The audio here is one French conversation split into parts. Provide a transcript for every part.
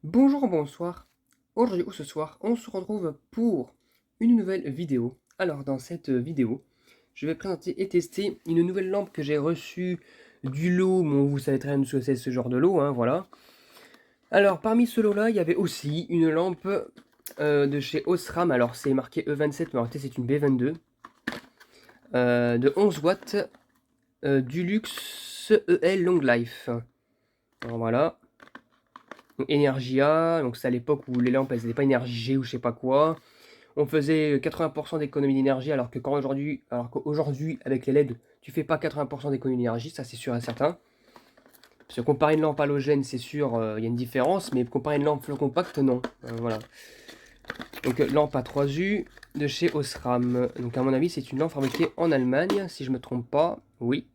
Bonjour, bonsoir. Aujourd'hui ou ce soir, on se retrouve pour une nouvelle vidéo. Alors, dans cette vidéo, je vais présenter et tester une nouvelle lampe que j'ai reçue du lot. Bon, vous savez très bien ce que c'est ce genre de lot, hein, voilà. Alors, parmi ce lot-là, il y avait aussi une lampe de chez Osram. Alors, c'est marqué E27, mais en réalité, c'est une B22 de 11 watts Dulux EL Long Life. Alors, voilà. Energia, donc c'est à l'époque où les lampes elles n'étaient pas énergées ou je sais pas quoi. On faisait 80% d'économie d'énergie alors qu'aujourd'hui avec les LED tu fais pas 80% d'économie d'énergie, ça c'est sûr et certain. Parce que comparer une lampe halogène c'est sûr il y a une différence, mais comparer une lampe flow compact non. Voilà. Donc lampe à 3U de chez Osram. Donc à mon avis c'est une lampe fabriquée en Allemagne si je me trompe pas. Oui.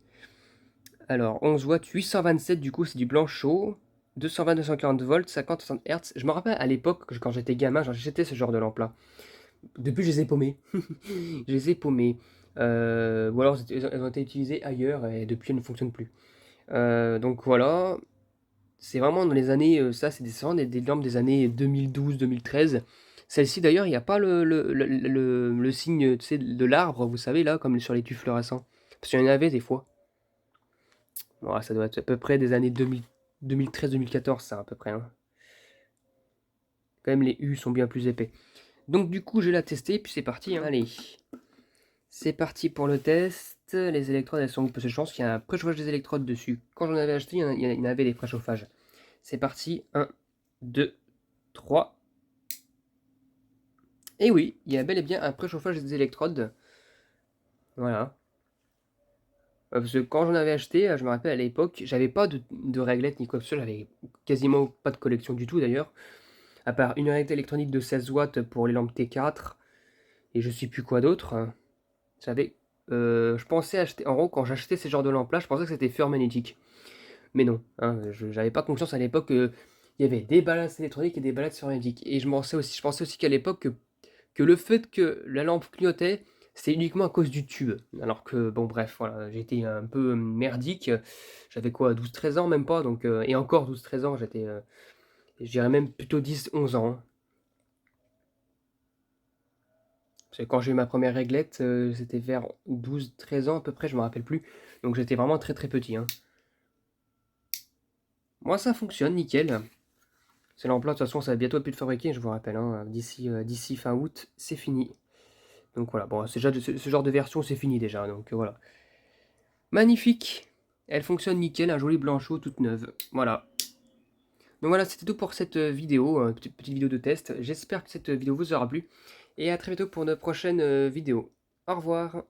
Alors 11 watts 827 du coup c'est du blanc chaud. 220-240 volts, 50-60 Hz. Je me rappelle à l'époque, quand j'étais gamin, j'achetais ce genre de lampe-là. Depuis, je les ai paumées. Je les ai paumées. Ou alors, elles ont été utilisées ailleurs et depuis, elles ne fonctionnent plus. Donc voilà. C'est vraiment dans les années. Ça, c'est vraiment des lampes des années 2012-2013. Celle-ci, d'ailleurs, il n'y a pas le signe, tu sais, de l'arbre, vous savez, là, comme sur les tubes fluorescents. Parce qu'il y en avait des fois. Voilà, ça doit être à peu près des années 2013-2014, ça, à peu près, hein. Quand même, les U sont bien plus épais. Donc, du coup, je vais la tester, puis c'est parti, hein. Allez, c'est parti pour le test. Les électrodes, elles sont où? Parce que je pense qu'il y a un préchauffage des électrodes dessus. Quand j'en avais acheté, il y en avait des préchauffages. C'est parti. 1, 2, 3. Et oui, il y a bel et bien un préchauffage des électrodes. Voilà. Parce que quand j'en avais acheté, je me rappelle à l'époque, j'avais pas de réglette ni quoi que ce soit. J'avais quasiment pas de collection du tout d'ailleurs. À part une réglette électronique de 16 watts pour les lampes T4. Et je sais plus quoi d'autre. J'avais, je pensais acheter, en gros, quand j'achetais ces genres de lampes-là, je pensais que c'était fur magnétique. Mais non, hein, je n'avais pas conscience à l'époque qu'il y avait des balances électroniques et des balances fur magnétiques. Et je pensais aussi qu'à l'époque, que le fait que la lampe clignotait, c'est uniquement à cause du tube. Alors que, bon, bref, voilà, j'étais un peu merdique. J'avais quoi, 12-13 ans, même pas. Donc, et encore 12-13 ans, j'étais, je dirais même plutôt 10-11 ans, hein. Parce que quand j'ai eu ma première réglette, c'était vers 12-13 ans à peu près, je me rappelle plus. Donc j'étais vraiment très très petit, hein. Moi ça fonctionne, nickel. C'est l'emploi, de toute façon ça va bientôt plus de fabriquer, je vous rappelle, hein. D'ici fin août, c'est fini. Donc voilà, bon, ce genre de version c'est fini déjà, donc voilà. Magnifique. Elle fonctionne nickel, un joli blanchot toute neuve. Voilà. Donc voilà, c'était tout pour cette vidéo, petite vidéo de test. J'espère que cette vidéo vous aura plu. Et à très bientôt pour une prochaine vidéo. Au revoir.